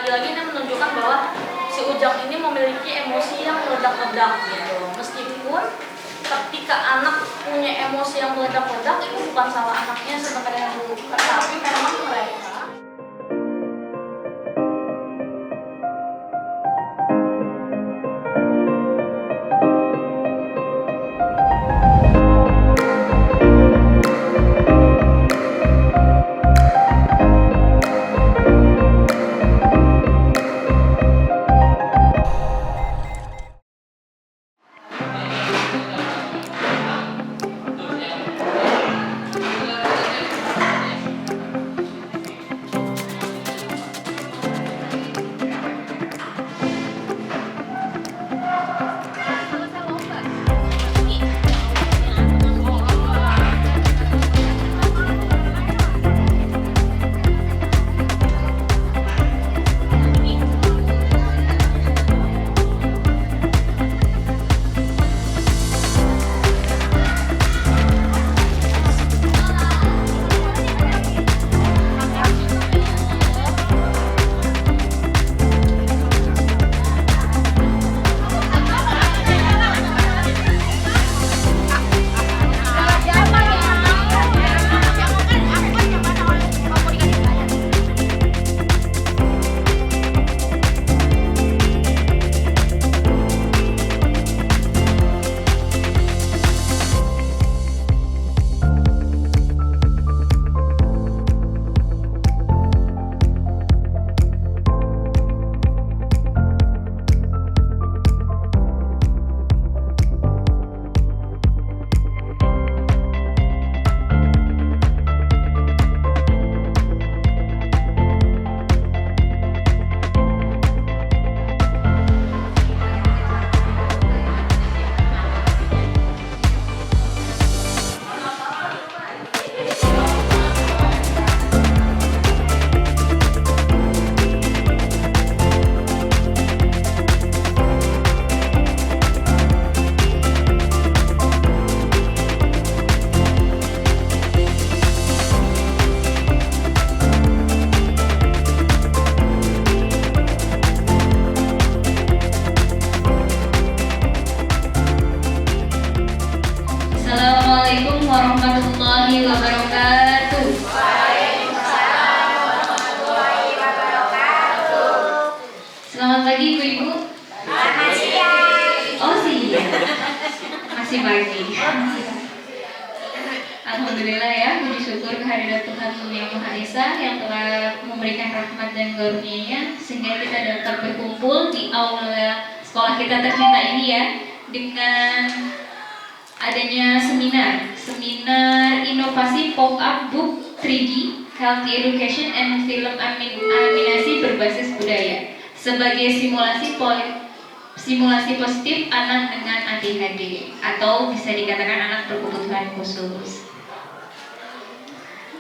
lagi-lagi ini menunjukkan bahwa si Ujang ini memiliki emosi yang meledak-ledak gitu. Meskipun ketika anak punya emosi yang meledak-ledak itu bukan salah anaknya sebenarnya, tapi memang mereka. Assalamualaikum warahmatullahi wabarakatuh. Waalaikumsalam warahmatullahi wabarakatuh. Selamat pagi Ibu-Ibu. Selamat siang. Oh siang. Masih pagi. Alhamdulillah ya, puji syukur kehadirat Tuhan Yang Maha Esa yang telah memberikan rahmat dan karunia-Nya sehingga kita dapat berkumpul di aula sekolah kita tercinta ini ya, dengan adanya seminar inovasi pop-up book 3D Healthy Education and Film Animasi berbasis budaya sebagai simulasi positif anak dengan ADHD atau bisa dikatakan anak berkebutuhan khusus.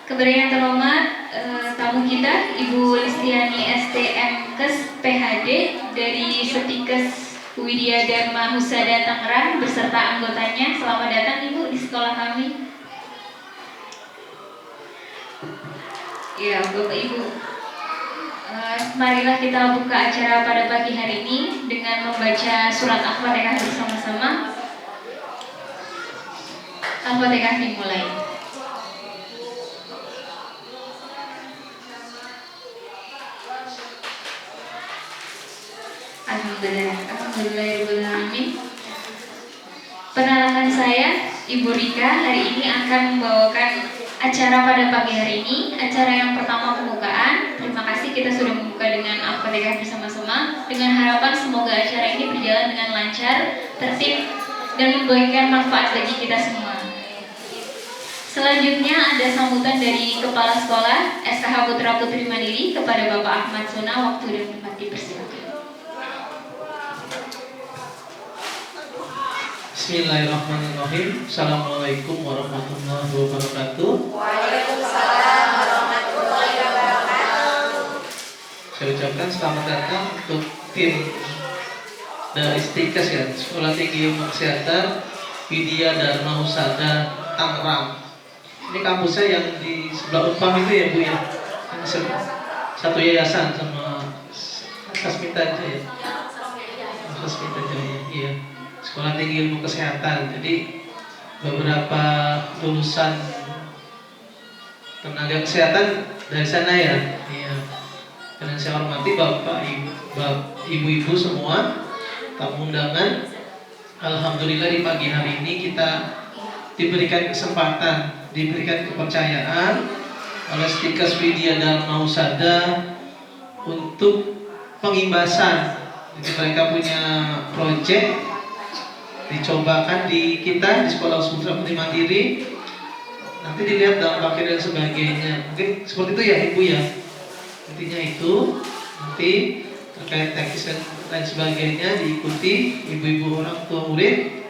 Kepada yang terhormat tamu kita Ibu Listiani STMkes PhD dari Setikes Widya Dharma Husada Tangerang beserta anggotanya. Selamat datang Ibu di sekolah kami. Ya Bapak Ibu, marilah kita buka acara pada pagi hari ini dengan membaca surat Al-Fatihah bersama-sama. Al-Fatihah dimulai. Alhamdulillahirrahmanirrahim. Perkenalkan saya Ibu Rika, hari ini akan membawakan acara pada pagi hari ini. Acara yang pertama pembukaan. Terima kasih kita sudah membuka dengan Al-Fatihah bersama-sama, dengan harapan semoga acara ini berjalan dengan lancar, tertib, dan memberikan manfaat bagi kita semua. Selanjutnya ada sambutan dari Kepala Sekolah SKH Putra Putri Mandiri kepada Bapak Ahmad Suna. Waktu dan tempat dipersilakan. Bismillahirrahmanirrahim. Assalamualaikum warahmatullahi wabarakatuh. Waalaikumsalam warahmatullahi wabarakatuh. Saya ucapkan selamat datang untuk tim dari STIKES ya, Sekolah Tinggi Ilmu Kesehatan Widya Dharma Husada Tangerang. Ini kampusnya yang di sebelah Unpam itu ya Bu ya, satu yayasan sama Hasmita Jaya. Hasmita Jaya, iya. Sekolah Tinggi Ilmu Kesehatan. Jadi beberapa lulusan tenaga kesehatan dari sana ya. Iya. Dan saya hormati Bapak, Ibu-ibu semua, tamu undangan. Alhamdulillah di pagi hari ini kita diberikan kesempatan, diberikan kepercayaan oleh Stikes Widya Dharma Husada untuk pengimbasan. Jadi mereka punya proyek dicobakan di kita di Sekolah Usaha Putri Mandiri. Nanti dilihat dampaknya dan sebagainya. Mungkin seperti itu ya Ibu ya. Intinya itu nanti terkait teknis dan lain sebagainya diikuti ibu-ibu orang tua murid,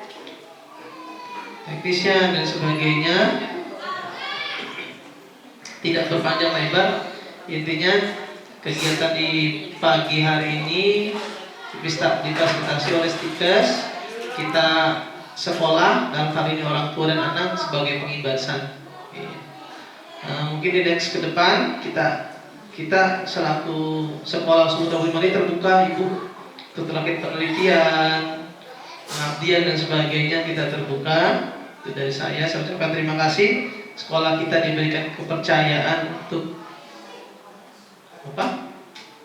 teknisnya dan sebagainya. Tidak berpanjang lebar. Intinya kegiatan di pagi hari ini difasilitasi oleh Stikes. Kita sekolah dalam hal ini orang tua dan anak sebagai pengimbasan. Mungkin di next ke depan kita selaku sekolah Sumber Mari terbuka Ibu untuk terkait penelitian, pengabdian dan sebagainya kita terbuka. Itu dari saya ucapkan terima kasih. Sekolah kita diberikan kepercayaan untuk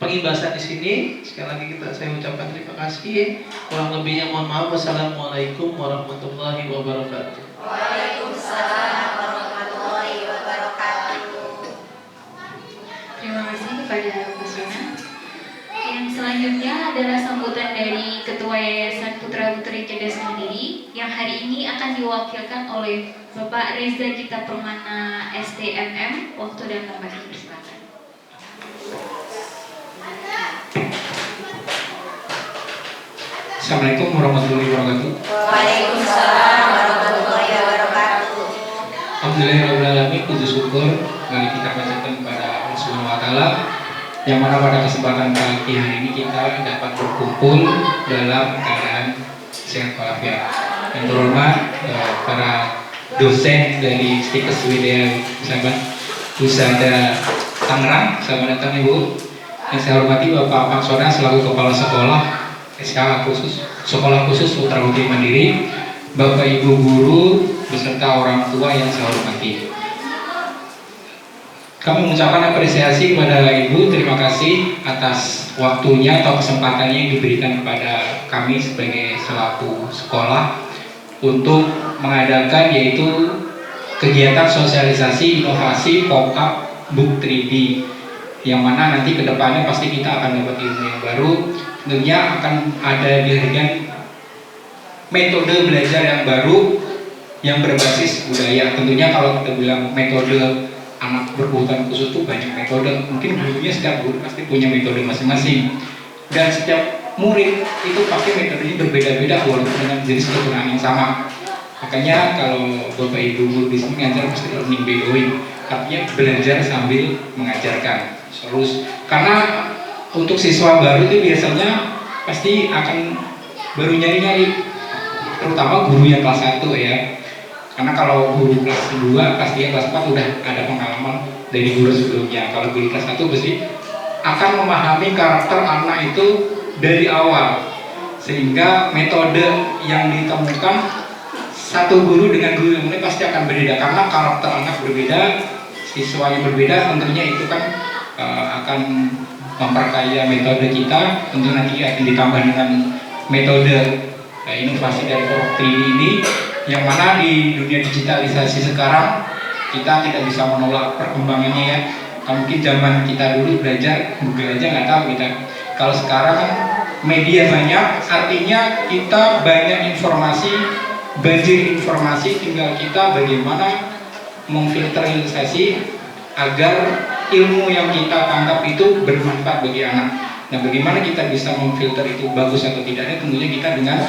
pengimbasan di sini. Sekali lagi saya ucapkan terima kasih. Kurang lebihnya mohon maaf. Wassalamualaikum warahmatullahi wabarakatuh. Waalaikumsalam warahmatullahi wabarakatuh. Terima kasih kepada Bu Sina. Yang selanjutnya adalah sambutan dari Ketua Yayasan Putra Putri Cerdas Mandiri yang hari ini akan diwakilkan oleh Bapak Reza Gita Permana STMM. Waktu dan tempatnya bersilakan. Assalamualaikum warahmatullahi wabarakatuh. Waalaikumsalam warahmatullahi wabarakatuh. Alhamdulillahirrahmanirrahim. Puji syukur mari kita panjatkan kepada Allah Subhanahu wa Ta'ala, yang mana pada kesempatan pagi hari ini kita dapat berkumpul dalam keadaan sehat walafiat. Yang terhormat para dosen dari Stikes Widya Husada Tangerang, selamat datang Ibu. Yang saya hormati Bapak Paksona selaku Kepala Sekolah SKA khusus Sekolah Khusus Putra Putri Mandiri, Bapak Ibu guru beserta orang tua yang saya hormati. Kami mengucapkan apresiasi kepada Ibu, terima kasih atas waktunya atau kesempatannya yang diberikan kepada kami sebagai selaku sekolah untuk mengadakan yaitu kegiatan sosialisasi inovasi pop-up book 3D, yang mana nanti kedepannya pasti kita akan dapat ilmu yang baru. Tentunya akan ada diberikan metode belajar yang baru yang berbasis budaya. Tentunya kalau kita bilang metode anak berkebutuhan khusus itu banyak metode, mungkin gurunya setiap guru pasti punya metode masing-masing, dan setiap murid itu pakai metodenya berbeda-beda walaupun dengan jenis kegunaan yang sama. Makanya kalau Bapak Ibu guru di sini ngajar pasti learning by doing, artinya belajar sambil mengajarkan terus. Karena untuk siswa baru itu biasanya pasti akan baru nyari-nyari, terutama guru yang kelas 1 ya. Karena kalau guru kelas 2, kelas 3, kelas 4 udah ada pengalaman dari guru sebelumnya. Kalau guru kelas 1 pasti akan memahami karakter anak itu dari awal, sehingga metode yang ditemukan satu guru dengan guru yang lain pasti akan berbeda, karena karakter anak berbeda, siswanya berbeda. Tentunya itu kan akan memperkaya metode kita. Tentu nanti akan ditambah dengan metode inovasi dari Pop 3D ini, yang mana di dunia digitalisasi sekarang kita tidak bisa menolak perkembangannya ya. Kalau mungkin zaman kita dulu belajar Google aja nggak tahu kita. Kalau sekarang kan media banyak, artinya kita banyak informasi, banjir informasi, tinggal kita bagaimana memfilterisasi agar ilmu yang kita tangkap itu bermanfaat bagi anak. Nah, bagaimana kita bisa memfilter itu bagus atau tidaknya, tentunya kita dengan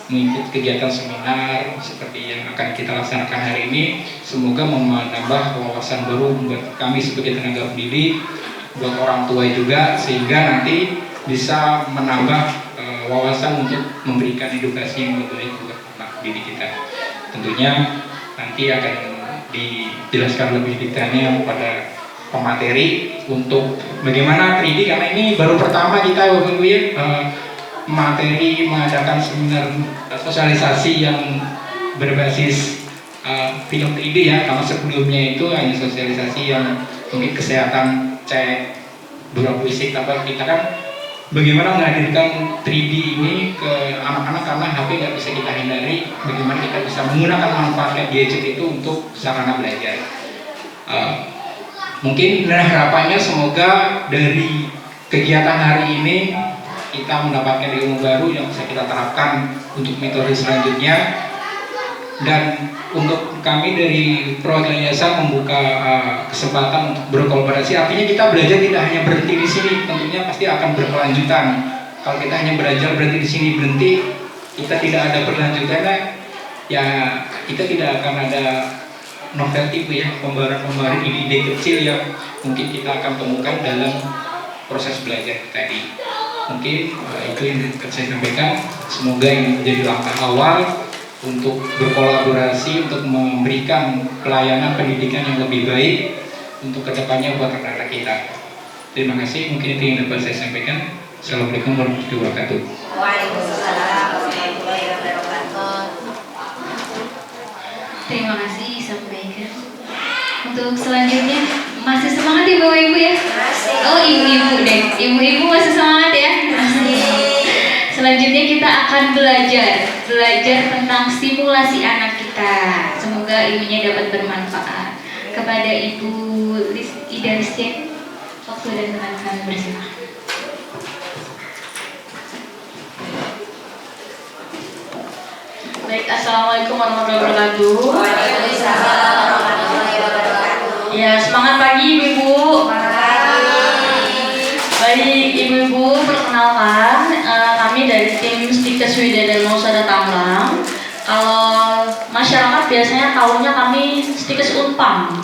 mengikuti kegiatan seminar seperti yang akan kita laksanakan hari ini. Semoga menambah wawasan baru buat kami sebagai tenaga pendidik, buat orang tua juga, sehingga nanti bisa menambah wawasan untuk memberikan edukasi yang lebih baik buat anak didik kita. Tentunya nanti akan dijelaskan lebih detailnya pada pemateri untuk bagaimana 3D, karena ini baru pertama kita Bapak Ibu ya, materi mengadakan seminar sosialisasi yang berbasis film 3D ya, karena sebelumnya itu hanya sosialisasi yang mungkin kesehatan, cek, dura fisik, tapi kita kan bagaimana menghadirkan 3D ini ke anak-anak, karena HP nggak bisa kita hindari, bagaimana kita bisa menggunakan manfaatnya gadget itu untuk sarana belajar. Mungkin harapannya semoga dari kegiatan hari ini kita mendapatkan ilmu baru yang bisa kita terapkan untuk metode selanjutnya. Dan untuk kami dari perwakilan yayasan membuka kesempatan untuk berkolaborasi, artinya kita belajar tidak hanya berhenti di sini, tentunya pasti akan berkelanjutan. Kalau kita hanya belajar berhenti di sini berhenti, kita tidak ada berlanjutannya, ya kita tidak akan ada novelty ya, pembaharan ide-ide kecil yang mungkin kita akan temukan dalam proses belajar tadi. Mungkin itu yang akan saya sampaikan. Semoga ini menjadi langkah awal untuk berkolaborasi untuk memberikan pelayanan pendidikan yang lebih baik untuk kedepannya buat anak-anak kita. Terima kasih, mungkin itu yang dapat saya sampaikan. Assalamualaikum warahmatullahi wabarakatuh. Waalaikumsalam warahmatullahi wabarakatuh. Terima kasih disampaikan. Untuk selanjutnya masih semangat ya Bapak Ibu ya? Masih. Oh ibu-ibu deh, ibu-ibu masih semangat ya? Selanjutnya kita akan belajar tentang stimulasi anak kita. Semoga ilmunya dapat bermanfaat. Kepada Ibu Ida Rizky, waktu dan tempat kami bersama. Baik, assalamualaikum warahmatullahi wabarakatuh. Waalaikumsalam warahmatullahi wabarakatuh. Ya, semangat pagi ibu-ibu. Baik, ibu-ibu, perkenalkan kami dari tim Stikes Wida dan Mausada Tambang. Kalau masyarakat biasanya tahunya kami Stikes Unpam,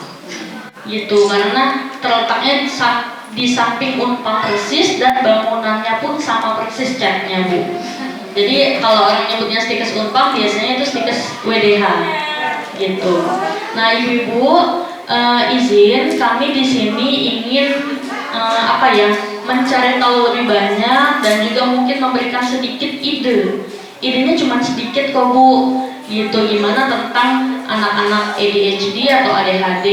gitu, karena terletaknya di samping Unpam persis dan bangunannya pun sama persis catnya Bu. Jadi kalau orang nyebutnya Stikes Unpam biasanya itu Stikes WDH, gitu. Nah ibu-ibu, izin kami di sini ingin mencari tahu lebih banyak dan juga mungkin memberikan sedikit ide. Idenya cuma sedikit kok Bu, gitu, gimana tentang anak-anak ADHD atau ADHD,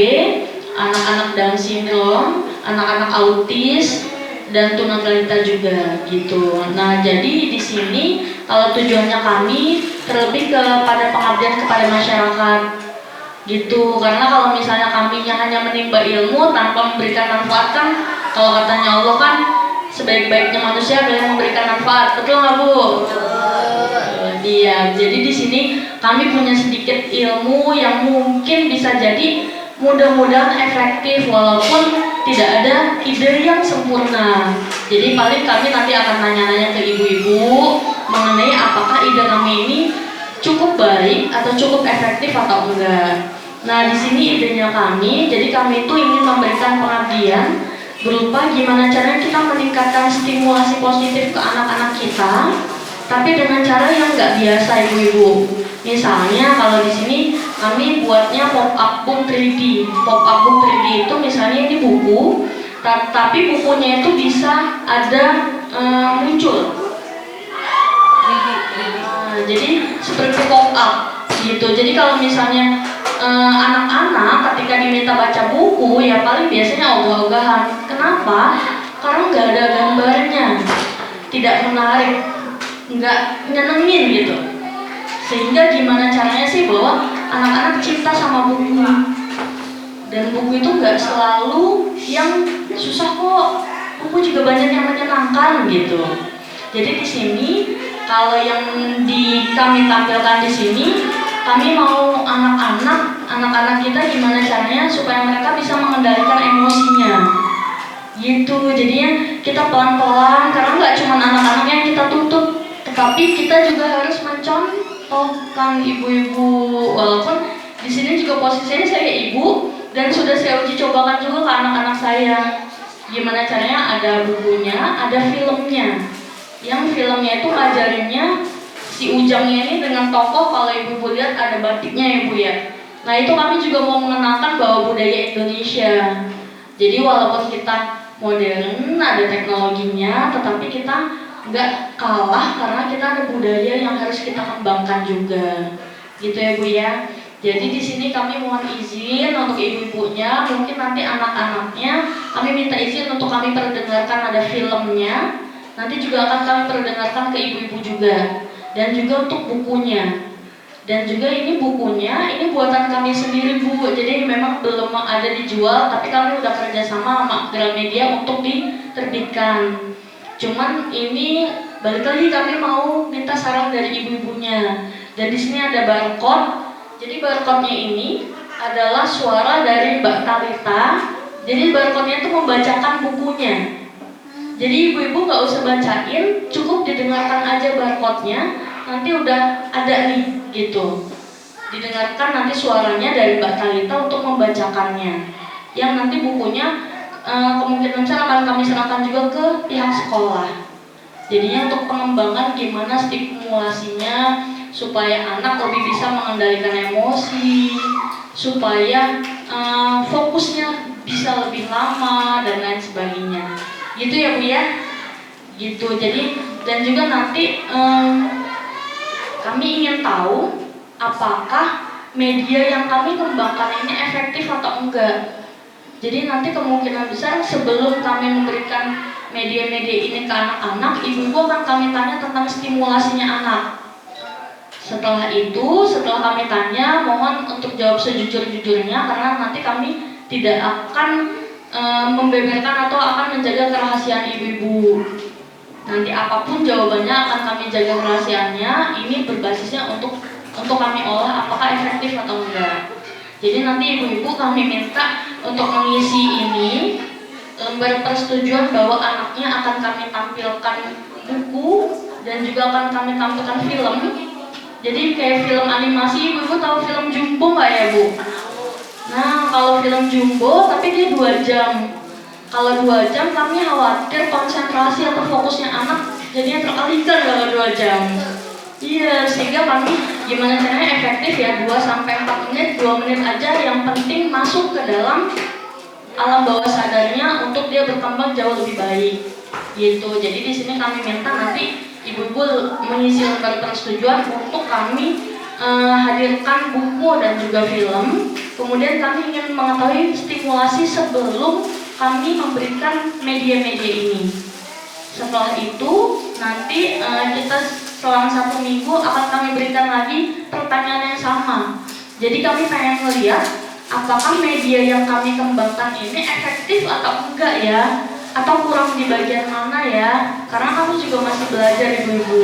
anak-anak Down syndrome, anak-anak autis dan tunagrahita juga, gitu. Nah jadi di sini kalau tujuannya kami terlebih kepada pengabdian kepada masyarakat, gitu, karena kalau misalnya kami hanya menimba ilmu tanpa memberikan manfaat kan, kalau katanya Allah kan sebaik-baiknya manusia adalah yang memberikan manfaat, betul nggak Bu? Iya, jadi di sini kami punya sedikit ilmu yang mungkin bisa jadi mudah-mudahan efektif walaupun tidak ada ide yang sempurna. Jadi paling kami nanti akan nanya-nanya ke ibu-ibu mengenai apakah ide kami ini cukup baik atau cukup efektif atau enggak. Nah di sini idenya kami, jadi kami itu ingin memberikan pengabdian berupa gimana caranya kita meningkatkan stimulasi positif ke anak-anak kita, tapi dengan cara yang nggak biasa ibu-ibu. Misalnya kalau di sini kami buatnya pop-up book 3D. Pop-up book 3D itu misalnya ini buku, tapi bukunya itu bisa ada muncul. Jadi seperti pop-up gitu. Jadi kalau misalnya anak-anak ketika diminta baca buku ya paling biasanya ogah-ogahan. Kenapa? Karena nggak ada gambarnya, tidak menarik, nggak nyenengin gitu. Sehingga gimana caranya sih bahwa anak-anak cinta sama buku, dan buku itu nggak selalu yang susah kok, buku juga banyak yang menyenangkan gitu. Jadi di sini kalau yang kami tampilkan di sini, kami mau anak-anak kita gimana caranya supaya mereka bisa mengendalikan emosinya, gitu. Jadinya kita pelan-pelan, karena nggak cuma anak-anak yang kita tutup, tetapi kita juga harus mencontohkan ibu-ibu. Walaupun di sini juga posisinya saya ibu dan sudah saya uji cobakan juga ke anak-anak saya. Gimana caranya ada bukunya, ada filmnya. Yang filmnya itu ngajarinnya si Ujangnya ini dengan tokoh, kalau ibu-ibu lihat ada batiknya ya Bu ya. Nah itu kami juga mau mengenalkan bahwa budaya Indonesia. Jadi walaupun kita modern, ada teknologinya, tetapi kita nggak kalah karena kita ada budaya yang harus kita kembangkan juga. Gitu ya Bu ya. Jadi di sini kami mohon izin untuk ibu-ibunya, mungkin nanti anak-anaknya kami minta izin untuk kami perdengarkan, ada filmnya. Nanti juga akan kami perdengarkan ke ibu-ibu juga, dan juga untuk bukunya. Dan juga ini bukunya, ini buatan kami sendiri Bu. Jadi memang belum ada dijual, tapi kami udah kerjasama sama Gramedia untuk diterbitkan. Cuman ini balik lagi kami mau minta saran dari ibu-ibunya. Dan di sini ada barcode. Jadi barcode-nya ini adalah suara dari Mbak Talita. Jadi barcode-nya itu membacakan bukunya. Jadi ibu-ibu nggak usah bacain, cukup didengarkan aja barcode-nya. Nanti udah ada nih, gitu. Didengarkan nanti suaranya dari Mbak Talita untuk membacakannya. Yang nanti bukunya kemungkinan besar akan kami serahkan juga ke pihak sekolah. Jadinya untuk pengembangan gimana stimulasinya, supaya anak lebih bisa mengendalikan emosi, supaya fokusnya bisa lebih lama dan lain sebagainya. Gitu ya Bu ya? Gitu. Jadi dan juga nanti kami ingin tahu apakah media yang kami kembangkan ini efektif atau enggak. Jadi nanti kemungkinan besar sebelum kami memberikan media-media ini ke anak-anak, ibu-ibu akan kami tanya tentang stimulasinya anak. Setelah itu, setelah kami tanya, mohon untuk jawab sejujur-jujurnya karena nanti kami tidak akan membeberkan atau akan menjaga kerahasiaan ibu-ibu. Nanti apapun jawabannya akan kami jaga kerahasiaannya. Ini berbasisnya untuk kami olah apakah efektif atau enggak. Jadi nanti ibu-ibu kami minta untuk mengisi ini lembar persetujuan bahwa anaknya akan kami tampilkan buku dan juga akan kami tampilkan film. Jadi kayak film animasi, ibu-ibu tahu film Jumbo nggak ya Bu? Nah kalau film Jumbo tapi dia 2 jam. Kalau 2 jam kami khawatir konsentrasi atau fokusnya anak jadinya teralihkan kalau 2 jam. Iya, sehingga kami gimana caranya efektif ya 2-4 menit, 2 menit aja yang penting masuk ke dalam alam bawah sadarnya untuk dia berkembang jauh lebih baik. Gitu. Jadi di sini kami minta nanti ibu-ibu mengisi lembar persetujuan untuk kami hadirkan buku dan juga film. Kemudian kami ingin mengetahui stimulasi sebelum kami memberikan media-media ini. Setelah itu nanti kita selang 1 minggu akan kami berikan lagi pertanyaan yang sama. Jadi kami pengen melihat apakah media yang kami kembangkan ini efektif atau enggak ya, atau kurang di bagian mana ya. Karena kami juga masih belajar ibu-ibu.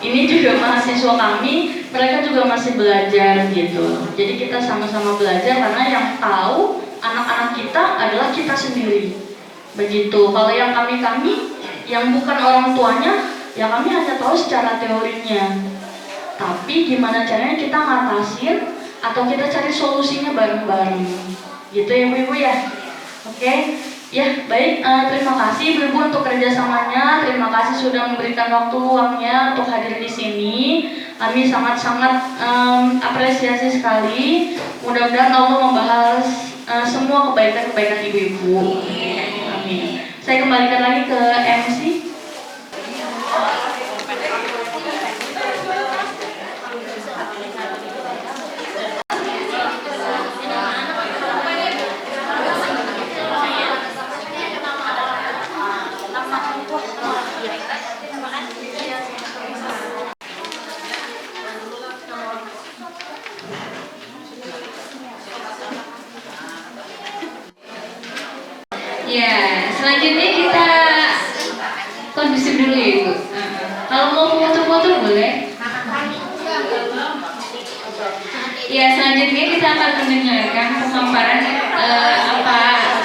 Ini juga mahasiswa kami, mereka juga masih belajar gitu. Jadi kita sama-sama belajar karena yang tahu anak-anak kita adalah kita sendiri. Begitu. Kalau yang kami yang bukan orang tuanya, ya kami hanya tahu secara teorinya. Tapi gimana caranya kita ngatasin atau kita cari solusinya bareng-bareng. Gitu ya Bu-ibu ya. Oke. Ya, baik, terima kasih Ibu-ibu untuk kerjasamanya. Terima kasih sudah memberikan waktu luangnya untuk hadir di sini. Kami sangat-sangat apresiasi sekali. Mudah-mudahan Allah membahas semua kebaikan-kebaikan ibu-ibu. Amin. Saya kembalikan lagi ke MC. Ya, selanjutnya kita kondusif dulu ya Ibu. Kalau mau foto-foto boleh. Ya, selanjutnya kita akan mendengarkan pemaparan apa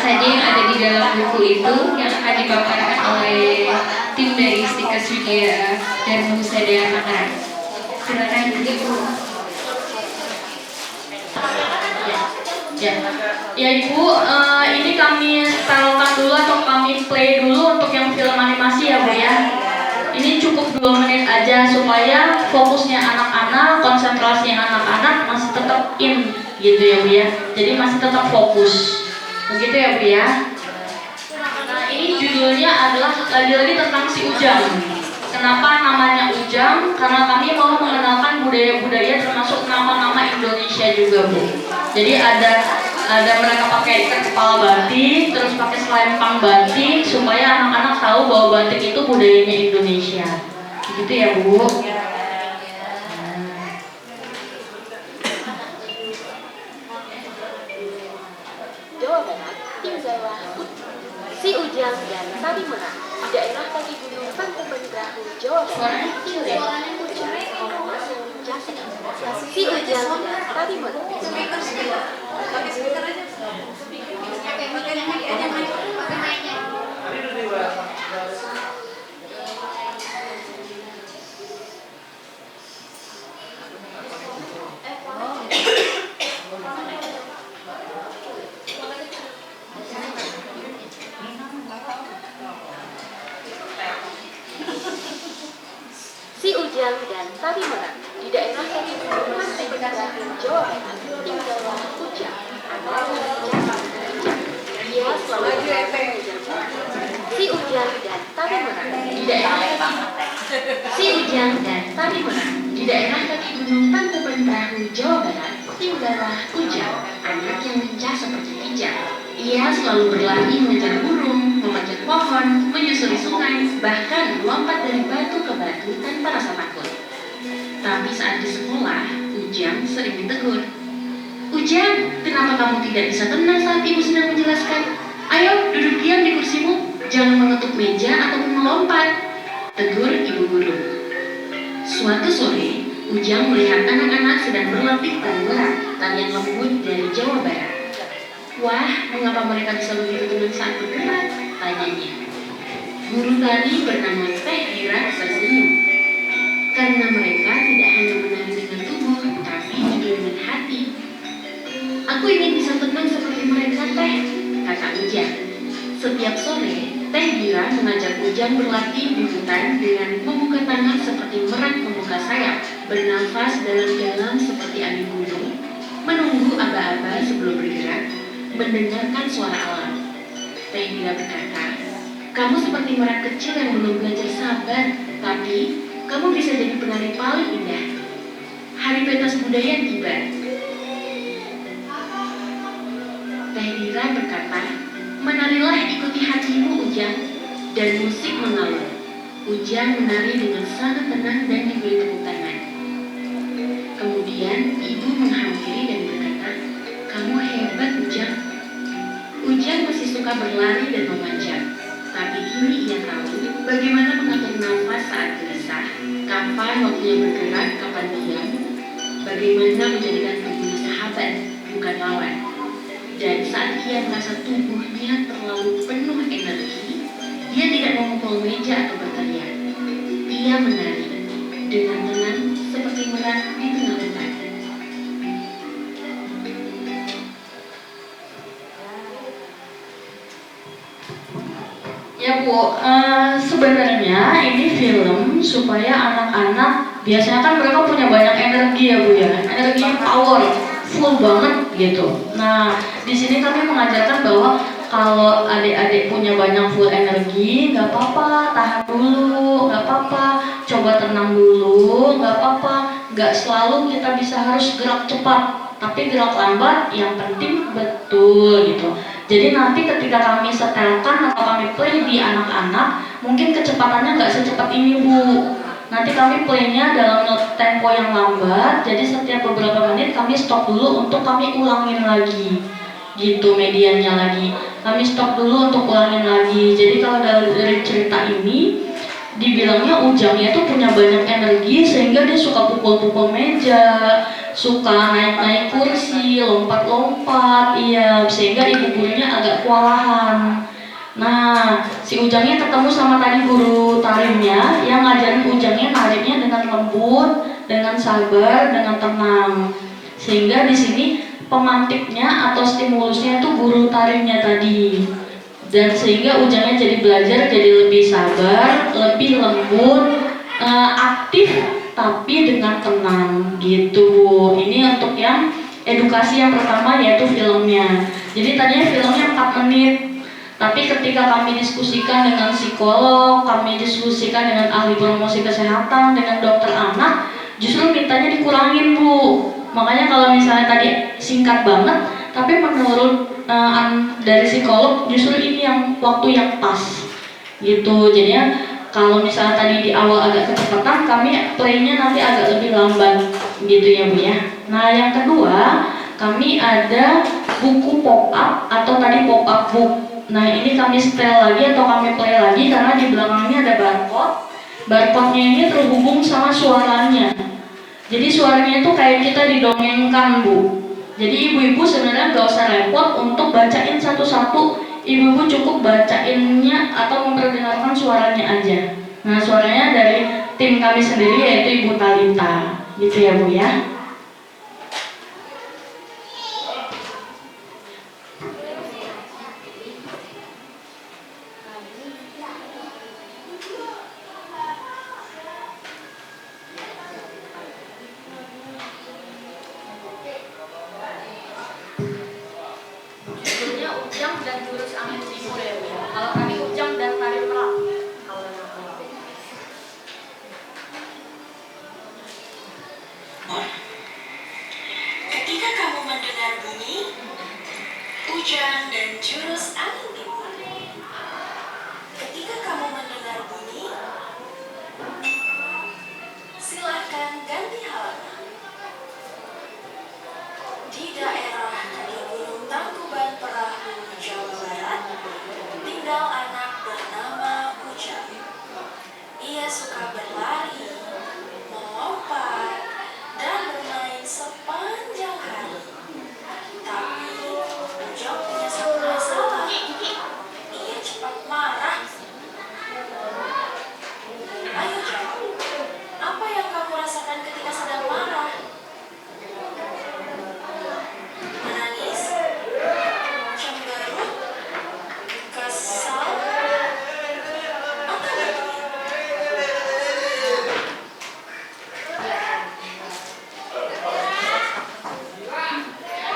saja yang ada di dalam buku itu yang akan dipaparkan oleh tim dari Stikas Widya dan Musada Makassar. Silakan Ibu. Ya Ibu, ini kami taruhkan dulu atau kami play dulu untuk yang film animasi ya Bu ya. Ini cukup 2 menit aja supaya fokusnya anak-anak, konsentrasinya anak-anak masih tetap in gitu ya Bu ya. Jadi masih tetap fokus. Begitu ya Bu ya. judulnya adalah lagi-lagi tentang si Ujang. Kenapa namanya Ujang? Karena kami mau mengenalkan budaya-budaya termasuk nama-nama Indonesia juga, Bu. Jadi ada mereka pakai ikat kepala batik, terus pakai selempang batik supaya anak-anak tahu bahwa batik itu budayanya Indonesia. Gitu ya, Bu. Jawa Barat, tinggallah si Ujang dan Tari Menang di daerah kaki gunung Pantebonbrahu, Jawa Barat. Tinggallah Ujang, si Ujang dan Tari Menang. Si Ujang dan Tari Menang di daerah kaki gunung Pantebonbrahu, Jawa Barat. Tinggallah Ujang, anak yang jas Ujang. Ia selalu mengejar. Si Ujang dan Tari Menang di daerah Si Ujang dan Tari Menang di daerah kaki gunung Pantebonbrahu, Jawa Barat. Tinggallah Ujang, anak yang lincah seperti kijang. Ia selalu berlari mengejar burung, memanjat pohon, menyusuri sungai, bahkan melompat dari batu ke batu tanpa rasa takut. Tapi saat di sekolah, Ujang sering ditegur. Ujang, kenapa kamu tidak bisa tenang saat ibu sedang menjelaskan? Ayo, duduk diam di kursimu, jangan mengetuk meja ataupun melompat, tegur ibu guru. Suatu sore, Ujang melihat anak-anak sedang berlatih tari berat, tarian lembut dari Jawa Barat. Wah, mengapa mereka bisa begitu tenang saat bergerak? Tanyanya. Guru tari bernama Teh Hira tersenyum. Karena mereka tidak hanya menari dengan tubuh, tapi juga dengan hati. Aku ingin bisa tenang seperti mereka, Teh, kata Ujang. Setiap sore, Teh Hira mengajak Ujang berlatih di hutan dengan membuka tangan seperti merak membuka sayap, bernafas dalam-dalam seperti angin gunung, menunggu aba-aba sebelum bergerak, mendengarkan suara alam. Teh Hira berkata, kamu seperti merak kecil yang belum belajar sabar, tapi kamu bisa jadi penari paling indah. Hari pentas budaya tiba. Teh Hira berkata, menarilah ikuti hatimu Ujang, dan musik mengalun. Ujang menari dengan sangat tenang dan diberi tepuk tangan. Kemudian ibu menghampiri dan berkata, kamu hebat Ujang. Ujang masih suka berlari dan memanjat, tapi kini ia tahu bagaimana mengatur nafas saat gelisah, kapan waktunya bergerak, kapan diam, bagaimana menjadikan tubuhnya sahabat, bukan lawan. Dan saat ia merasa tubuhnya terlalu penuh energi, dia tidak memukul meja atau berteriak. Ia menari dengan tenang seperti merak di tengah hutan. Ya Bu, sebenarnya ini film supaya anak-anak, biasanya kan mereka punya banyak energi ya Bu ya, energinya power, full banget gitu. Nah, di sini kami mengajarkan bahwa kalau adik-adik punya banyak full energi, nggak apa-apa, tahan dulu, nggak apa-apa, coba tenang dulu, nggak apa-apa, nggak selalu kita bisa harus gerak cepat, tapi gerak lambat yang penting betul gitu. Jadi nanti ketika kami setelkan atau kami play di anak-anak, mungkin kecepatannya nggak secepat ini Bu. Nanti kami playnya dalam tempo yang lambat, jadi setiap beberapa menit kami stop dulu untuk kami ulangin lagi. Gitu mediannya lagi. Kami stop dulu untuk ulangin lagi. Jadi kalau dari cerita ini, dibilangnya Ujangnya tuh punya banyak energi sehingga dia suka pukul-pukul meja, suka naik-naik kursi, lompat-lompat, iya, sehingga ibu gurunya agak kewalahan. Nah, si Ujangnya ketemu sama tadi guru tarimnya yang ngajarin Ujangnya nariknya dengan lembut, dengan sabar, dengan tenang. Sehingga di sini pemantiknya atau stimulusnya itu guru tarimnya tadi. Dan sehingga Ujangnya jadi belajar jadi lebih sabar, lebih lembut, aktif tapi dengan tenang gitu. Ini untuk yang edukasi yang pertama yaitu filmnya. Jadi tadinya filmnya 4 menit. Tapi ketika kami diskusikan dengan psikolog, kami diskusikan dengan ahli promosi kesehatan, dengan dokter anak, justru mintanya dikurangin, Bu. Makanya kalau misalnya tadi singkat banget, tapi menurut dari psikolog justru ini yang waktu yang pas gitu. Jadinya kalau misalnya tadi di awal agak kecepatan, kami playnya nanti agak lebih lambat gitu ya, Bu ya. Nah, yang kedua, kami ada buku pop-up atau tadi pop-up book. Nah, ini kami setel lagi atau kami play lagi karena di belakangnya ada barcode. Barcode-nya ini terhubung sama suaranya. Jadi suaranya itu kayak kita didongengkan, Bu. Jadi ibu-ibu sebenarnya nggak usah repot untuk bacain satu-satu. Ibu-ibu cukup bacainnya atau memperdengarkan suaranya aja. Nah, suaranya dari tim kami sendiri yaitu Ibu Talita. Gitu ya, Bu ya. Judulnya Ujang dan Jurus Angin Timur ya, Bu. Kalau tadi Ujang dan Tari Merak. Kalau yang aku. Ketika kamu mendengar bunyi Ujang dan Jurus Angin Timur. Ketika kamu mendengar bunyi, silahkan ganti halaman. Di daerah di Gunung Tangkuban Perahu, Jawa Barat, tinggal anak bernama Ujang. Ia suka berlari, melompat, dan bermain sepanjang hari. Tapi Ujang punya satu masalah. Ia cepat marah. Ayo jawab, apa yang kamu rasakan ketika sedang marah? Menangis, cemberut, kesal, atau berlari?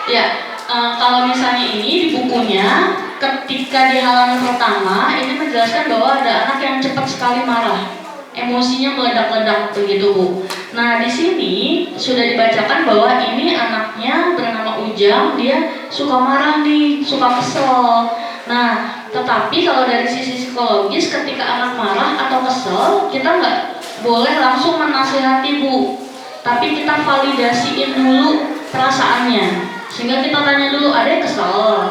Ya, kalau misalnya ini di bukunya, ketika di halaman pertama ini menjelaskan bahwa ada anak yang cepat sekali marah, emosinya meledak-ledak begitu, Bu. Nah, di sini sudah dibacakan bahwa ini anaknya bernama Ujang, dia suka marah nih, suka kesel. Nah, tetapi kalau dari sisi psikologis, ketika anak marah atau kesel, kita nggak boleh langsung menasihati, Bu. Tapi kita validasiin dulu perasaannya. Sehingga kita tanya dulu, adek kesel,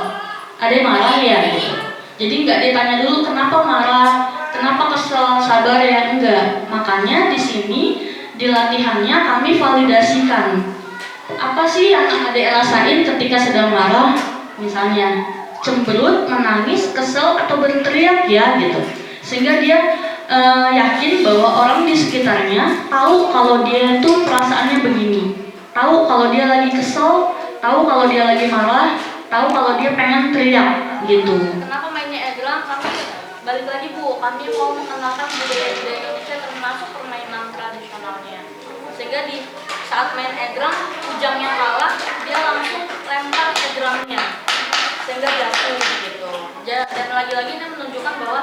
adek marah ya gitu. Jadi nggak ditanya dulu kenapa marah, kenapa kesel, sabar ya, enggak. Makanya di sini di latihannya kami validasikan. Apa sih yang adek rasain ketika sedang marah? Misalnya cemberut, menangis, kesel atau berteriak ya gitu. Sehingga dia yakin bahwa orang di sekitarnya tahu kalau dia itu perasaannya begini. Tahu kalau dia lagi kesel, tahu kalau dia lagi marah, tahu kalau dia pengen teriak gitu. Kenapa mainnya egrang? Kami balik lagi, Bu, kami mau mengenalkan budaya-budaya Indonesia termasuk permainan tradisionalnya. Sehingga di saat main egrang, Ujang yang kalah, dia langsung lempar egrangnya sehingga jatuh gitu. Dan lagi-lagi ini menunjukkan bahwa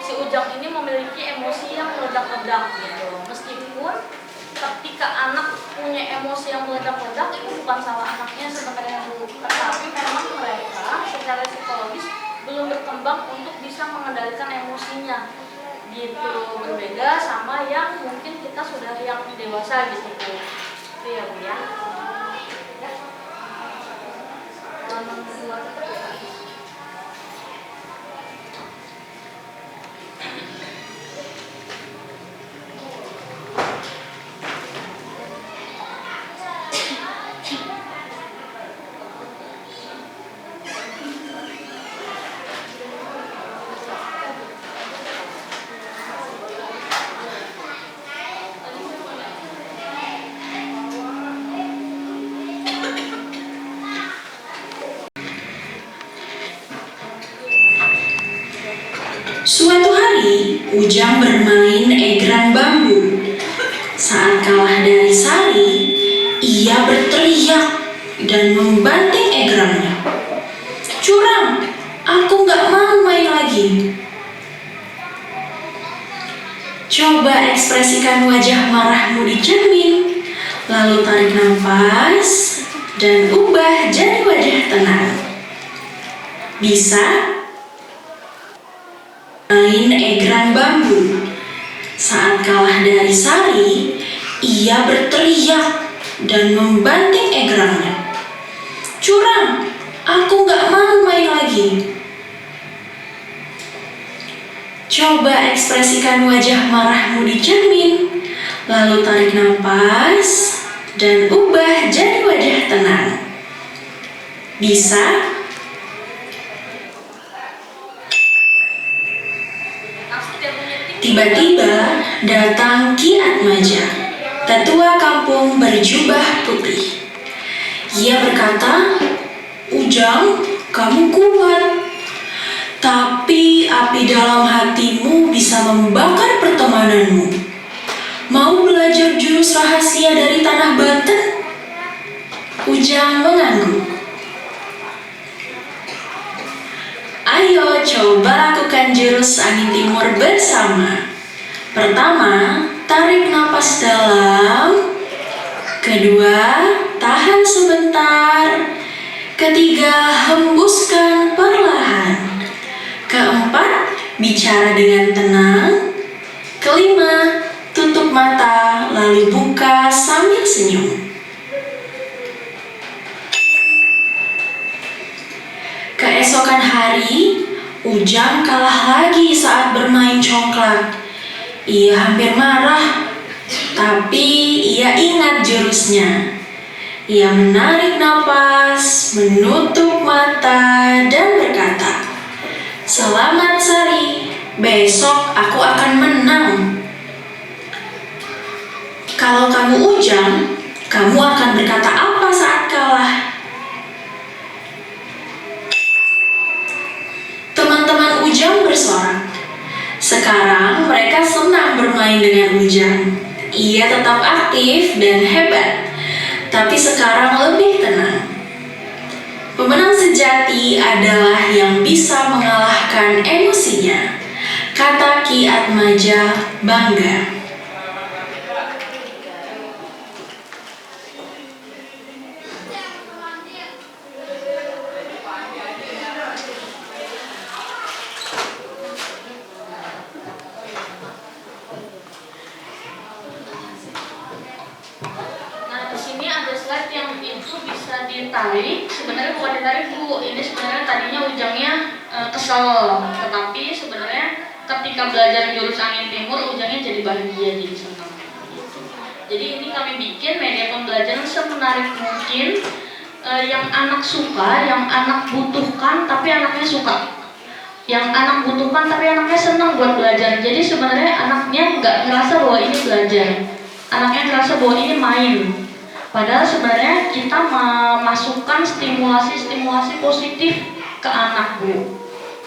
si Ujang ini memiliki emosi yang meledak-ledak gitu. Meskipun ketika anak punya emosi yang meledak-ledak itu bukan salah anaknya sebenarnya, Bu, tetapi memang mereka secara psikologis belum berkembang untuk bisa mengendalikan emosinya gitu. Berbeda sama yang mungkin kita sudah yang dewasa gitu, Bu. Itu ya, Bu ya. Suatu hari, Ujang bermain egrang bambu. Saat kalah dari Sari, ia berteriak dan membanting egrangnya. "Curang, aku nggak mau main Coba ekspresikan wajah marahmu di cermin, lalu tarik nafas dan ubah jadi wajah tenang. Bisa? Main egrang bambu. Saat kalah dari Sari, ia berteriak dan membanting egrangnya. Curang, aku gak mau main lagi. Coba ekspresikan wajah marahmu di cermin, lalu tarik nafas dan ubah jadi wajah tenang. Bisa? Tiba-tiba datang Ki Atmaja, tetua kampung berjubah putih. Ia berkata, "Ujang, kamu kuat. Tapi api dalam hatimu bisa membakar pertemananmu. Mau belajar jurus rahasia dari tanah Banten?" Ujang mengangguk. Ayo coba lakukan jurus angin timur bersama. Pertama, tarik napas dalam. Kedua, tahan sebentar. Ketiga, hembuskan perlahan. Keempat, bicara dengan tenang. Kelima, tutup mata lalu buka sambil senyum. Keesokan hari, Ujang kalah lagi saat bermain congklak. Ia hampir marah, tapi ia ingat jurusnya. Ia menarik napas, menutup mata, dan berkata, "Selamat Sari, besok aku akan menang." Kalau kamu Ujang, kamu akan berkata apa saat kalah? Teman-teman Ujang bersorak. Sekarang mereka senang bermain dengan Ujang. Ia tetap aktif dan hebat, tapi sekarang lebih tenang. Pemenang sejati adalah yang bisa mengalahkan emosinya, kata Ki Atmaja bangga. Ditarik, sebenarnya bukan ditarik Bu, ini sebenarnya tadinya Ujangnya kesel, tetapi sebenarnya ketika belajar jurus angin timur Ujangnya jadi bahagia, jadi senang gitu. Jadi ini kami bikin media pembelajaran semenarik mungkin, yang anak suka, yang anak butuhkan tapi anaknya suka, yang anak butuhkan tapi anaknya senang buat belajar. Jadi sebenarnya anaknya nggak ngerasa bahwa ini belajar, anaknya ngerasa bahwa ini main. Padahal sebenarnya kita memasukkan stimulasi-stimulasi positif ke anak Bu.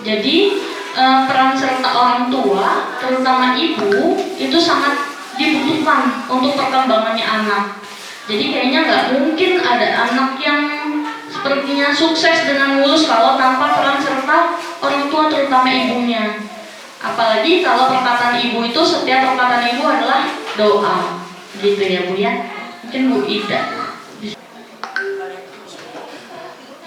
Jadi peran serta orang tua, terutama ibu, itu sangat dibutuhkan untuk perkembangannya anak. Jadi kayaknya nggak mungkin ada anak yang sepertinya sukses dengan mulus kalau tanpa peran serta orang tua, terutama ibunya. Apalagi kalau perkataan ibu itu, setiap perkataan ibu adalah doa, gitu ya Bu ya. Mungkin Bu Ida.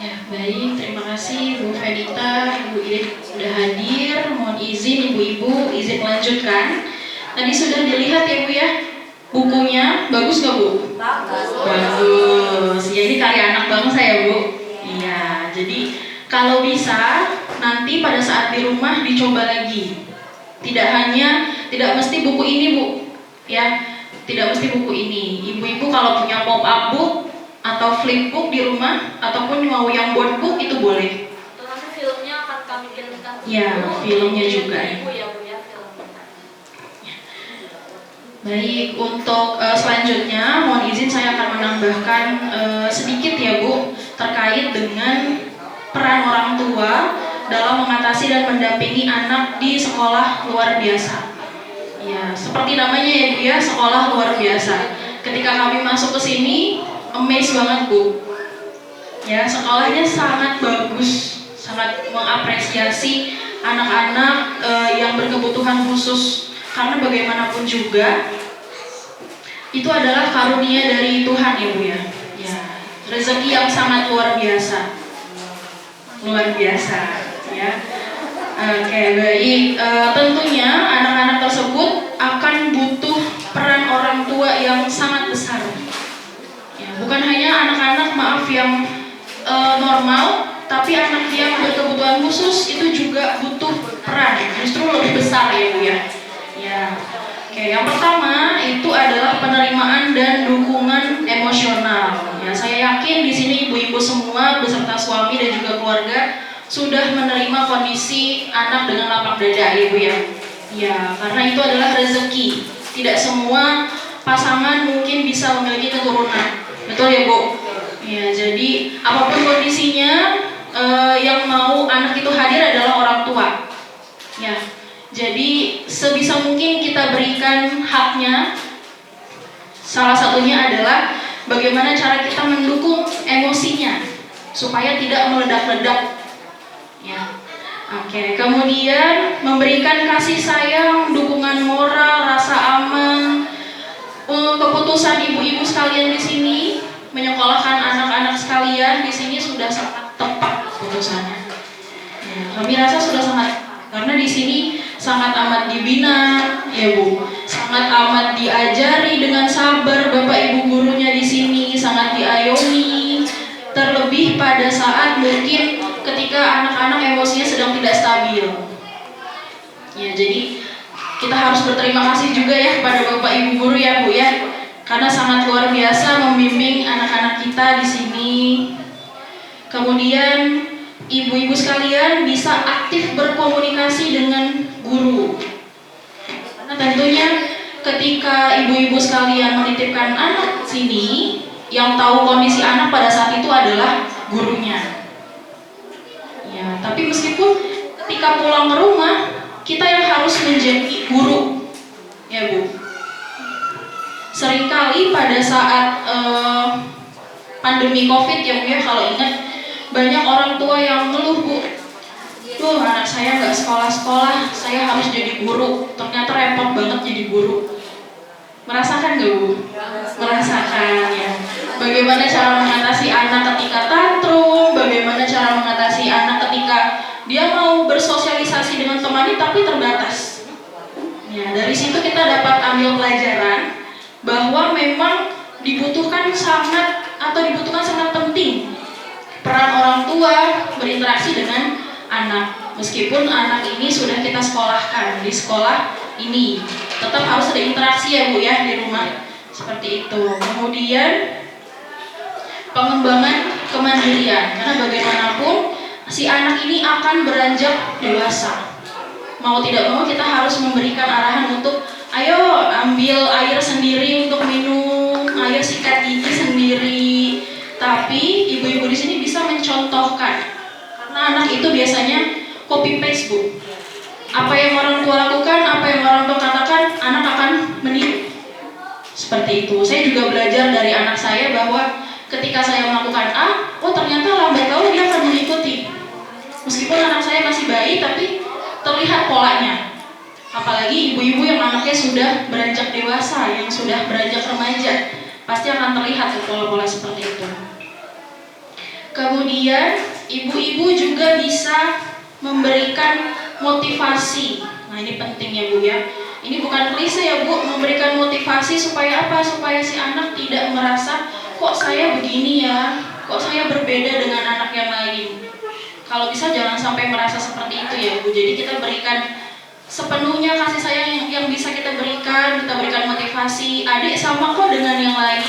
Ya, baik, terima kasih Bu Fedita, Ibu Ida sudah hadir. Mohon izin Ibu-ibu, izin melanjutkan. Tadi sudah dilihat ya Bu ya, bukunya bagus nggak Bu? Bagus. Ya, ini karya anak bangsa ya Bu. Iya, jadi kalau bisa nanti pada saat di rumah dicoba lagi. Tidak mesti buku ini Bu, ya. Tidak mesti buku ini. Ibu-ibu kalau punya pop-up book atau flipbook di rumah ataupun mau yang board book itu boleh. Nanti filmnya akan kami kirimkan. Ya, filmnya juga. Ibu ya Bu ya, filmnya. Baik, untuk selanjutnya mohon izin saya akan menambahkan sedikit ya Bu terkait dengan peran orang tua dalam mengatasi dan mendampingi anak di sekolah luar biasa. Ya, seperti namanya ya Bu ya, sekolah luar biasa. Ketika kami masuk ke sini, amazed banget Bu. Ya, sekolahnya sangat bagus, sangat mengapresiasi anak-anak yang berkebutuhan khusus. karena bagaimanapun juga itu adalah karunia dari Tuhan ya Bu ya. Ya, rezeki yang sangat luar biasa. Luar biasa ya. Oke, baik. Tentunya anak-anak tersebut akan butuh peran orang tua yang sangat besar. Ya, bukan hanya anak-anak yang normal, tapi anak yang berkebutuhan khusus itu juga butuh peran, justru lebih besar ya Bu ya. Ya. Oke, yang pertama itu adalah penerimaan dan dukungan emosional. Ya, saya yakin di sini ibu-ibu semua beserta suami dan juga keluarga sudah menerima kondisi anak dengan lapang dada ya Bu ya. Ya, karena itu adalah rezeki. Tidak semua pasangan mungkin bisa memiliki keturunan. Betul ya Bu? Ya, jadi apapun kondisinya yang mau anak itu hadir adalah orang tua. Ya. Jadi sebisa mungkin kita berikan haknya. Salah satunya adalah bagaimana cara kita mendukung emosinya supaya tidak meledak-ledak. Ya. Oke, kemudian memberikan kasih sayang, dukungan moral, rasa aman. Keputusan ibu-ibu sekalian di sini menyekolahkan anak-anak sekalian di sini sudah sangat tepat keputusannya. Ya, kami rasa sudah sangat, karena di sini sangat amat dibina, ya Bu, sangat amat diajari dengan sabar Bapak Ibu gurunya di sini, sangat diayomi. Terlebih pada saat mungkin ketika anak-anak emosinya sedang tidak stabil. Ya, jadi kita harus berterima kasih juga ya kepada Bapak Ibu guru ya Bu ya, karena sangat luar biasa membimbing anak-anak kita di sini. Kemudian ibu-ibu sekalian bisa aktif berkomunikasi dengan guru. Karena tentunya ketika ibu-ibu sekalian menitipkan anak sini, yang tahu kondisi anak pada saat itu adalah gurunya. Ya, tapi meskipun ketika pulang ke rumah, kita yang harus menjadi guru. Ya Bu. Seringkali pada saat pandemi Covid ya Bu ya, kalau ingat banyak orang tua yang ngeluh Bu, tuh anak saya nggak sekolah-sekolah, saya harus jadi guru, ternyata repot banget jadi guru. Merasakan nggak Bu? Merasakan ya. Bagaimana cara mengatasi anak ketika tantrum, bagaimana cara mengatasi anak ketika dia mau bersosialisasi dengan temannya tapi terbatas. Ya, dari situ kita dapat ambil pelajaran bahwa memang dibutuhkan sangat penting peran orang tua berinteraksi dengan anak. Meskipun anak ini sudah kita sekolahkan di sekolah ini, tetap harus ada interaksi ya Bu ya di rumah, seperti itu. Kemudian pengembangan kemandirian, karena bagaimanapun si anak ini akan beranjak dewasa. Mau tidak mau kita harus memberikan arahan untuk ayo ambil air sendiri untuk minum, ayo sikat gigi sendiri. Tapi ibu-ibu di sini bisa mencontohkan, karena anak itu biasanya copy paste Bu. Apa yang orang tua lakukan, apa yang orang tua katakan, anak akan meniru. Seperti itu. Saya juga belajar dari anak saya bahwa ketika saya melakukan A, oh ternyata lambat laun dia akan mengikuti. Meskipun anak saya masih bayi, tapi terlihat polanya. Apalagi ibu-ibu yang anaknya sudah beranjak dewasa, yang sudah beranjak remaja, pasti akan terlihat pola-pola seperti itu. Kemudian ibu-ibu juga bisa memberikan motivasi. Nah ini penting ya Bu ya. Ini bukan klise ya Bu, memberikan motivasi supaya apa? Supaya si anak tidak merasa kok saya begini ya, kok saya berbeda dengan anak yang lain. Kalau bisa jangan sampai merasa seperti itu ya Bu. Jadi kita berikan sepenuhnya kasih sayang yang bisa kita berikan motivasi. Adik sama kok dengan yang lain.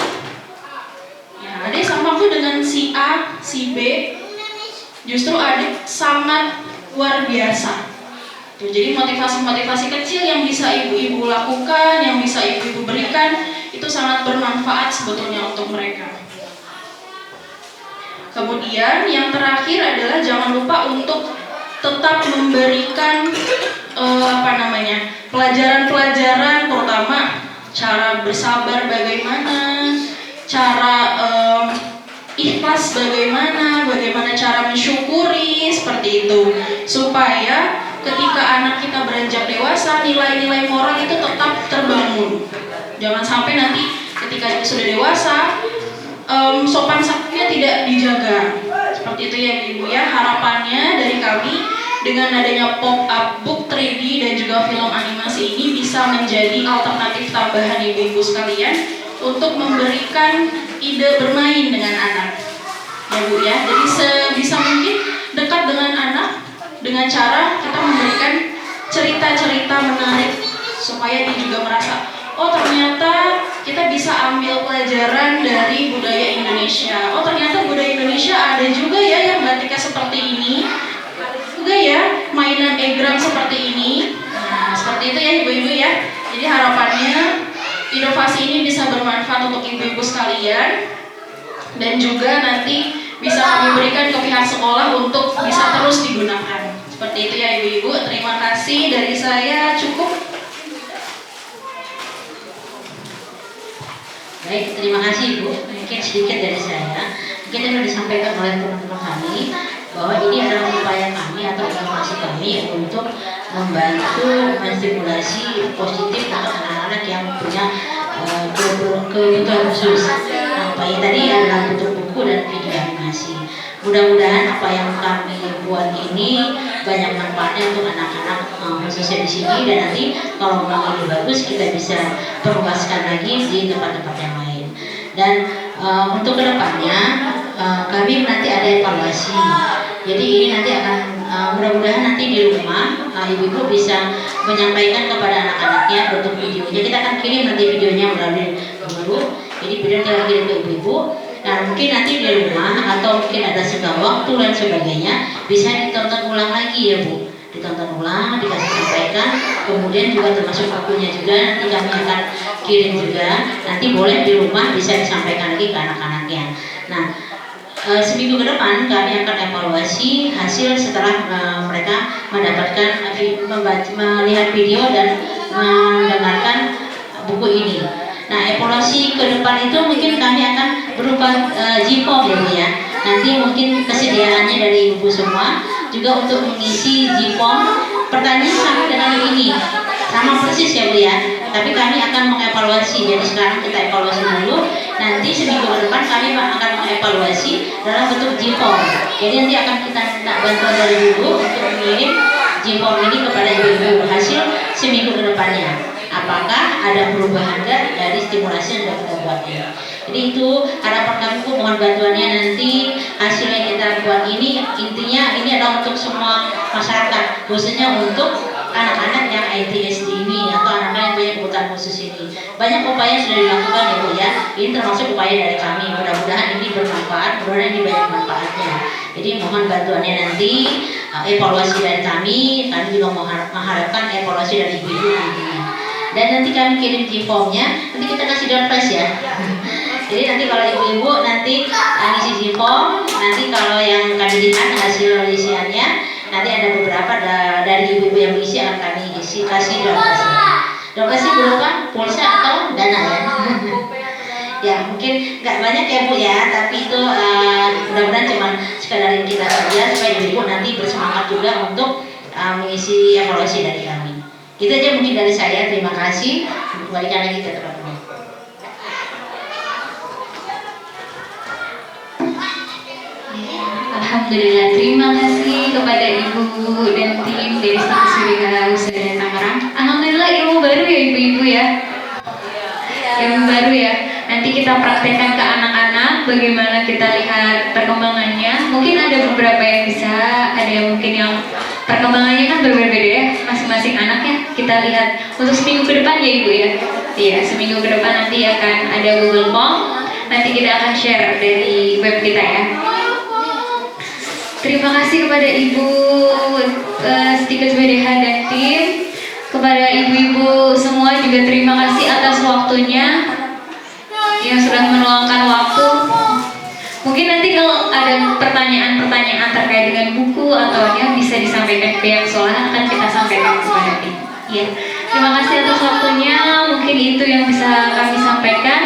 Ya, adik sama kok dengan si A, si B. Justru adik sangat luar biasa. Tuh, jadi motivasi-motivasi kecil yang bisa ibu-ibu lakukan, yang bisa ibu-ibu berikan, itu sangat bermanfaat sebetulnya untuk mereka. Kemudian yang terakhir adalah jangan lupa untuk tetap memberikan pelajaran-pelajaran, terutama cara bersabar bagaimana, cara ikhlas bagaimana cara mensyukuri, seperti itu, supaya ketika anak kita beranjak dewasa, nilai-nilai moral itu tetap terbangun. Jangan sampai nanti ketika dia sudah dewasa, sopan santunnya tidak dijaga. Seperti itu ya Ibu ya, harapannya dari kami dengan adanya pop-up book 3D dan juga film animasi ini bisa menjadi alternatif tambahan ibu-ibu sekalian untuk memberikan ide bermain dengan anak. Ya Bu ya, jadi sebisa mungkin dekat dengan anak dengan cara kita memberikan cerita-cerita menarik supaya dia juga merasa, oh ternyata kita bisa ambil pelajaran dari budaya Indonesia. Oh ternyata budaya Indonesia ada juga ya yang batiknya seperti ini, ada juga ya mainan egrang seperti ini. Nah seperti itu ya ibu-ibu ya. Jadi harapannya inovasi ini bisa bermanfaat untuk ibu-ibu sekalian dan juga nanti bisa kami berikan ke pihak sekolah untuk bisa terus digunakan. Seperti itu ya ibu-ibu. Terima kasih dari saya, cukup. Baik, terima kasih Ibu. Mungkin sedikit dari saya. Mungkin yang disampaikan oleh teman-teman kami bahwa ini adalah upaya kami atau inovasi kami untuk membantu menstimulasi positif untuk anak-anak yang punya kebutuhan khusus. Nah, upaya tadi adalah bentuk buku dan video animasi. Mudah-mudahan apa yang kami buat ini banyak manfaatnya untuk anak-anak khususnya di sini, dan nanti kalau memang ini bagus kita bisa perluaskan lagi di tempat-tempat yang lain. Dan untuk kedepannya kami nanti ada evaluasi. Jadi ini nanti akan mudah-mudahan nanti di rumah ibu-ibu bisa menyampaikan kepada anak-anaknya bentuk videonya. Kita akan kirim nanti videonya melalui guru. Jadi video kita kirim ke ibu-ibu. Nah mungkin nanti di rumah atau mungkin ada senggang waktu dan sebagainya bisa ditonton ulang lagi ya Bu, ditonton ulang, dikasih sampaikan, kemudian juga termasuk bukunya juga nanti kami akan kirim juga, nanti boleh di rumah bisa disampaikan lagi ke anak-anaknya. Nah seminggu ke depan kami akan evaluasi hasil setelah mereka mendapatkan melihat video dan mendengarkan buku ini. Nah, evaluasi ke depan itu mungkin kami akan berupa JIPOM ya Bu ya. Nanti mungkin kesediaannya dari Ibu semua juga untuk mengisi JIPOM. Pertanyaan sama dengan ini, sama persis ya Bu ya. Tapi kami akan mengevaluasi. Jadi sekarang kita evaluasi dulu. Nanti seminggu ke depan kami akan mengevaluasi dalam bentuk JIPOM. Jadi nanti akan kita minta bantuan dari Ibu untuk mengirim JIPOM ini kepada ibu-ibu hasil seminggu ke depannya. Apakah ada perubahan enggak dari stimulasi yang sudah kita buat ini. Jadi itu harapan kami Bu, mohon bantuannya nanti hasil yang kita buat ini intinya ini adalah untuk semua masyarakat, khususnya untuk anak-anak yang ADHD ini atau anak-anak yang punya kebutuhan khusus ini. Banyak upaya sudah dilakukan ya Bu ya. Ini termasuk upaya dari kami. Mudah-mudahan ini bermanfaat, mudah-mudahan ini banyak manfaatnya. Jadi mohon bantuannya nanti evaluasi dari kami juga mengharapkan evaluasi dari ibu-ibu nantinya. Dan nanti kami kirim JIPOM-nya, nanti kita kasih door prize ya. Jadi nanti kalau ibu-ibu nanti ngisi JIPOM, nanti kalau yang kami lihat hasil isiannya, nanti ada beberapa dari ibu-ibu yang mengisi akan kami kasih door prize. Door prize berupa pulsa atau dana ya. Ya mungkin nggak banyak ya Bu ya, tapi itu mudah-mudahan cuma sekadar yang kita saja supaya ibu-ibu nanti bersemangat juga untuk mengisi evaluasi dari kami. Itu aja mungkin dari saya, terima kasih. Kembalikan lagi ke teman-teman. Alhamdulillah, terima kasih kepada Ibu dan tim dari Stika Usaha Tangerang. Alhamdulillah ilmu baru ya ibu-ibu ya. Ilmu baru ya. Nanti kita praktekkan ke anak-anak bagaimana kita lihat perkembangannya. Mungkin ada beberapa yang bisa, ada yang mungkin yang perkembangannya kan berbeda-beda ya, masing-masing anaknya. Kita lihat untuk seminggu ke depan ya Ibu ya. Iya, seminggu ke depan nanti akan ada Google Form. Nanti kita akan share dari web kita ya. Terima kasih kepada Ibu Stika BDH dan tim. Kepada ibu-ibu semua juga terima kasih atas waktunya yang sudah meluangkan waktu. Mungkin nanti kalau ada pertanyaan-pertanyaan terkait dengan buku atau yang bisa disampaikan ke pihak sekolah akan kita sampaikan kepada tim. Ya, terima kasih atas waktunya. Mungkin itu yang bisa kami sampaikan.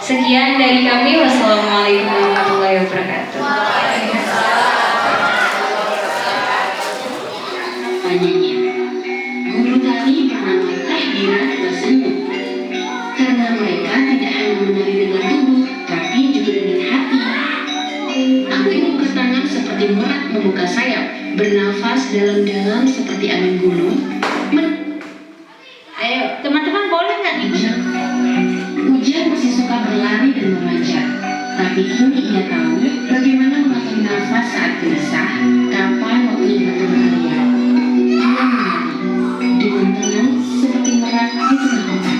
Sekian dari kami. Wassalamualaikum warahmatullahi wabarakatuh. menari dengan tubuh, tapi juga dengan hati. Aku ingin bertangan seperti merak membuka sayap, bernafas dalam-dalam seperti angin gunung. Ayo, teman-teman boleh nggak nih? Ujang masih suka berlari dan memanjat, tapi kini ia tahu bagaimana mengatur nafas saat gelisah, kapan waktunya berlarian. Dia menari dengan tenang seperti merak di tengah ombak.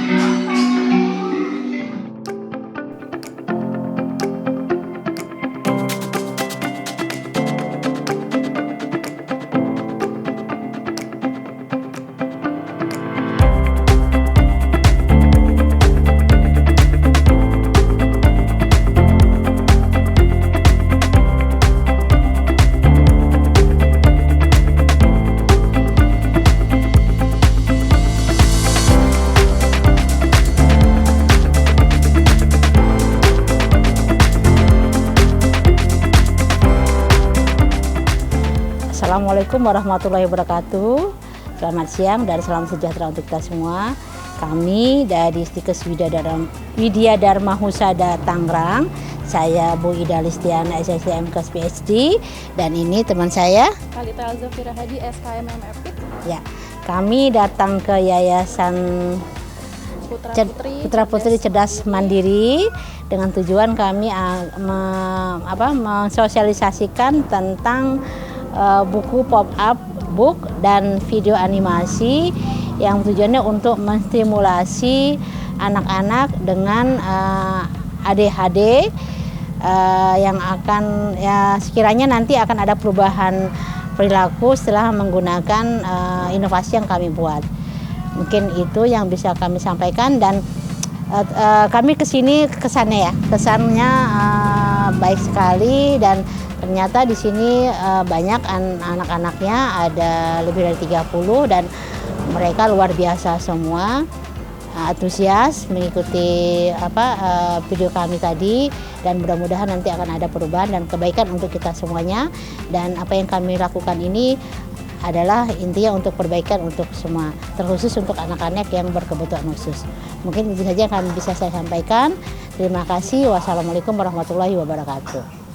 Assalamualaikum warahmatullahi wabarakatuh. Selamat siang dan salam sejahtera untuk kita semua. Kami dari Stikes Widya Dharma Husada Tangerang. Saya Bu Ida Listiana, SSM Kes PhD, dan ini teman saya Kalita Zafira Hadi, SKM MFIT. Ya, kami datang ke Yayasan Putra Putri Cerdas Mandiri dengan tujuan kami mensosialisasikan tentang buku pop-up book dan video animasi yang tujuannya untuk menstimulasi anak-anak dengan ADHD yang akan sekiranya nanti akan ada perubahan perilaku setelah menggunakan inovasi yang kami buat. Mungkin itu yang bisa kami sampaikan, dan kami kesini kesannya baik sekali, dan ternyata di sini banyak anak-anaknya, ada lebih dari 30, dan mereka luar biasa semua, antusias mengikuti video kami tadi, dan mudah-mudahan nanti akan ada perubahan dan kebaikan untuk kita semuanya. Dan apa yang kami lakukan ini adalah intinya untuk perbaikan untuk semua, terkhusus untuk anak-anak yang berkebutuhan khusus. Mungkin itu saja yang kami bisa saya sampaikan. Terima kasih. Wassalamualaikum warahmatullahi wabarakatuh.